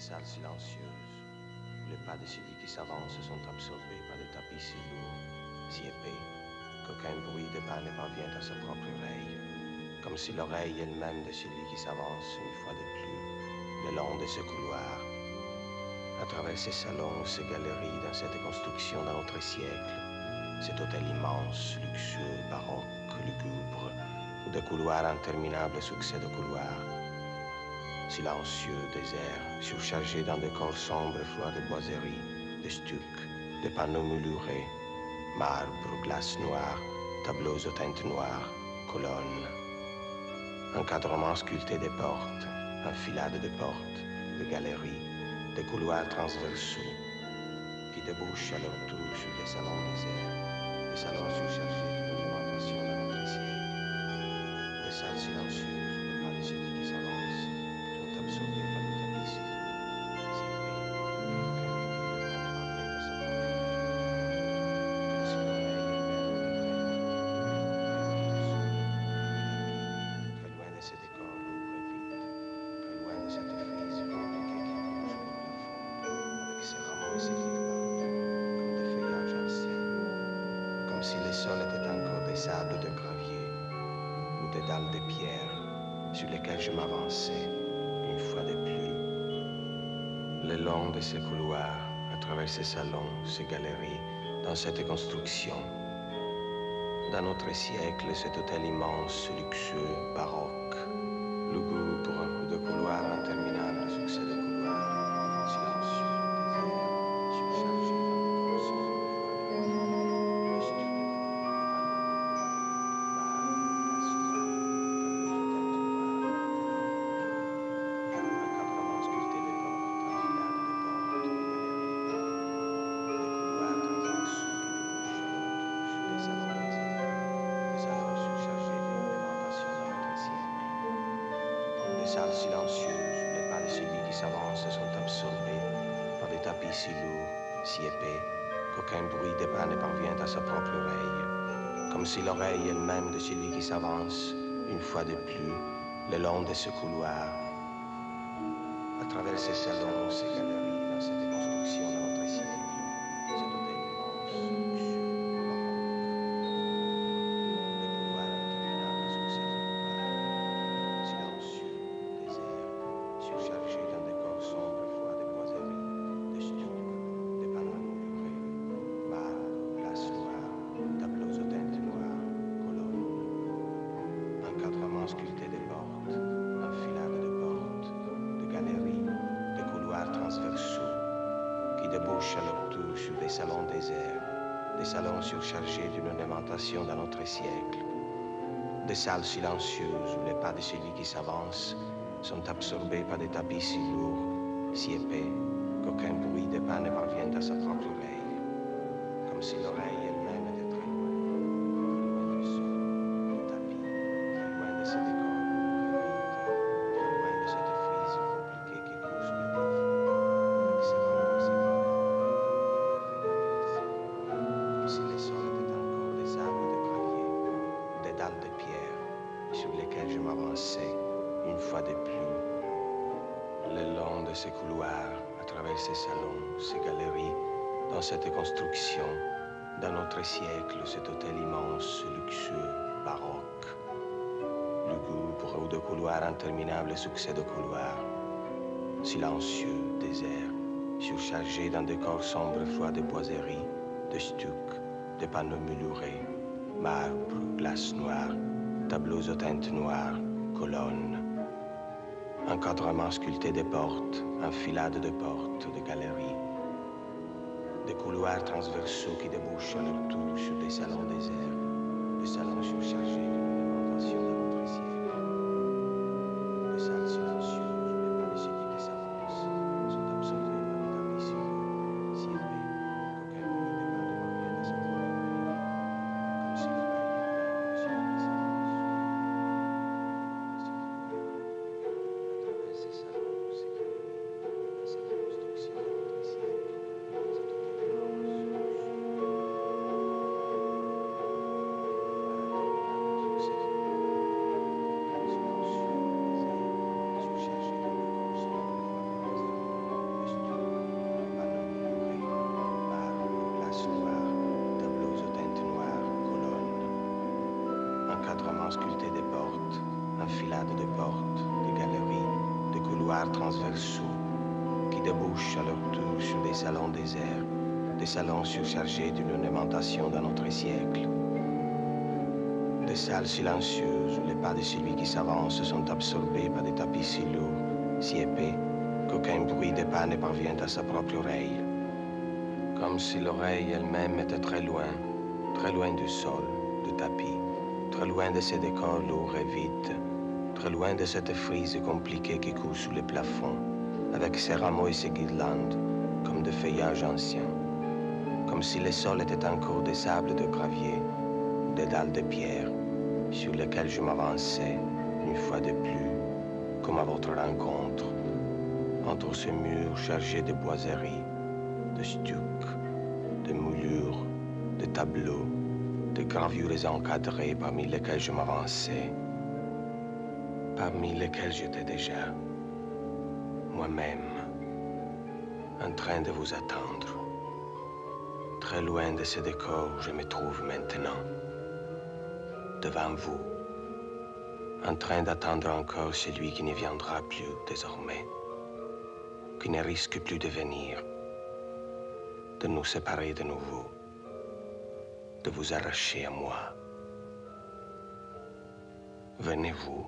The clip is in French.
salles silencieuses, où les pas de celui qui s'avance sont absorbés par des tapis si lourds, si épais, qu'aucun bruit de pas ne parvient à sa propre oreille, comme si l'oreille elle-même de celui qui s'avance une fois de plus, le long de ce couloir, à travers ces salons, ces galeries, dans cette construction d'un autre siècle, cet hôtel immense, luxueux, baroque, lugubre, où de couloirs interminables succèdent aux couloirs, silencieux, désert, surchargé d'un décor sombre et froid de boiseries, de stucs, de panneaux moulurés, marbre, glace noire, tableaux aux teintes noires, colonnes, encadrement sculpté des portes, enfilades de portes, de galeries, de couloirs transversaux qui débouchent à leur tour sur des salons déserts, des salons surchargés d'une alimentation d'un autre siècle, des salles silencieuses où les pas de celui qui s'avance sont absorbés par les tapis si lourds, si épais, qu'aucun bruit de pas ne parvient à sa propre oreille, comme si l'oreille elle-même était très loin de ces décors lourds et vides, très loin de cette frise compliquée qui bouge au plafond, avec ses rameaux et ses guirlandes, comme des feuillages anciens, comme si le sol était encore des sables de gravier ou des dalles de pierre sur lesquelles je m'avançais, une fois de plus, le long de ces couloirs, à travers ces salons, ces galeries, dans cette construction. D'un autre siècle, cet hôtel immense, luxueux, baroque, lugubre, de couloirs interminables succèdent aux couloirs, silencieux, déserts, surchargés d'un décor sombre et froid de boiseries, de stucs, encadrement sculpté des portes, enfilades de portes, de galeries, des couloirs transversaux qui débouchent à leur tour sur des salons déserts, des salons surchargés d'une alimentation d'un autre siècle, des salles silencieuses où les pas de celui qui s'avance sont absorbés par des tapis si lourds, si épais, qu'aucun bruit de pas ne parvient à sa propre oreille, comme si l'oreille elle-même de celui qui s'avance, une fois de plus, le long de ce couloir, à travers ces salons, ces galeries, dans cette construction d'un autre siècle, cet hôtel immense, luxueux, baroque, de couloirs interminables succèdent aux couloirs, silencieux, déserts, surchargés d'un décor sombre et froid de boiseries, de stucs, de panneaux moulurés, marbre, glace noire, tableaux aux teintes noires, colonnes, encadrement sculpté des portes, enfilades de portes, de galeries, de couloirs transversaux qui débouchent à leur tour sur des salons déserts, des salons surchargés d'une ornementation d'un autre siècle, des salles silencieuses où les pas de celui qui s'avance sont absorbés par des tapis si lourds, si épais, qu'aucun bruit de pas ne parvient à sa propre oreille, comme si l'oreille elle-même était très loin, très loin du sol, du tapis, très loin de ces décors lourds et vides, très loin de cette frise compliquée qui coule sous le plafond, avec ses rameaux et ses guirlandes, des feuillages anciens, comme si le sol était encore des sables de gravier ou des dalles de pierre sur lesquelles je m'avançais, une fois de plus, le long de ces couloirs, à travers ces salons, ces galeries, dans cette construction d'un autre siècle, cet hôtel immense, luxueux, baroque, lugubre, où de couloirs interminables succèdent aux couloirs, silencieux, désert, surchargé d'un décor sombre et froid de boiseries, de stucs, de panneaux moulurés, marbre, glace noire, tableaux aux teintes noires, colonnes, encadrement sculpté des portes, enfilades de portes, de galeries, des couloirs transversaux qui débouchent à leur tour sur des salons déserts, des salons surchargés d'une alimentation d'un autre siècle, des salles silencieuses où les pas de celui qui s'avance sont absorbés par des tapis si lourds, si épais, qu'aucun bruit de pas ne parvient à sa propre oreille, comme si l'oreille elle-même de celui qui s'avance, à travers ces salons, ces galeries, dans cette construction d'un autre siècle, cet hôtel immense, luxueux, sculpté des portes, enfilades de portes, de galeries, de couloirs transversaux qui débouchent à leur tour sur des salons déserts, des salons surchargés d'une ornementation d'un autre siècle. Des salles silencieuses où les pas de celui qui s'avance sont absorbés par des tapis si lourds, si épais, qu'aucun bruit des pas ne parvient à sa propre oreille. Comme si l'oreille elle-même était très loin du sol, du tapis, très loin de ces décors lourds et vides, très loin de cette frise compliquée qui coule sous les plafonds, avec ses rameaux et ses guirlandes, comme de feuillages anciens. Comme si le sol était encore des sables de gravier, ou des dalles de pierre, sur lesquelles je m'avançais, une fois de plus, comme à votre rencontre, entre ces murs chargés de boiseries, de stucs, de moulures, de tableaux, de gravures encadrées parmi lesquelles je m'avançais, parmi lesquelles j'étais déjà, moi-même, en train de vous attendre, très loin de ce décor où je me trouve maintenant, devant vous, en train d'attendre encore celui qui ne viendra plus désormais, qui ne risque plus de venir, de nous séparer de nouveau, de vous arracher à moi. Venez-vous.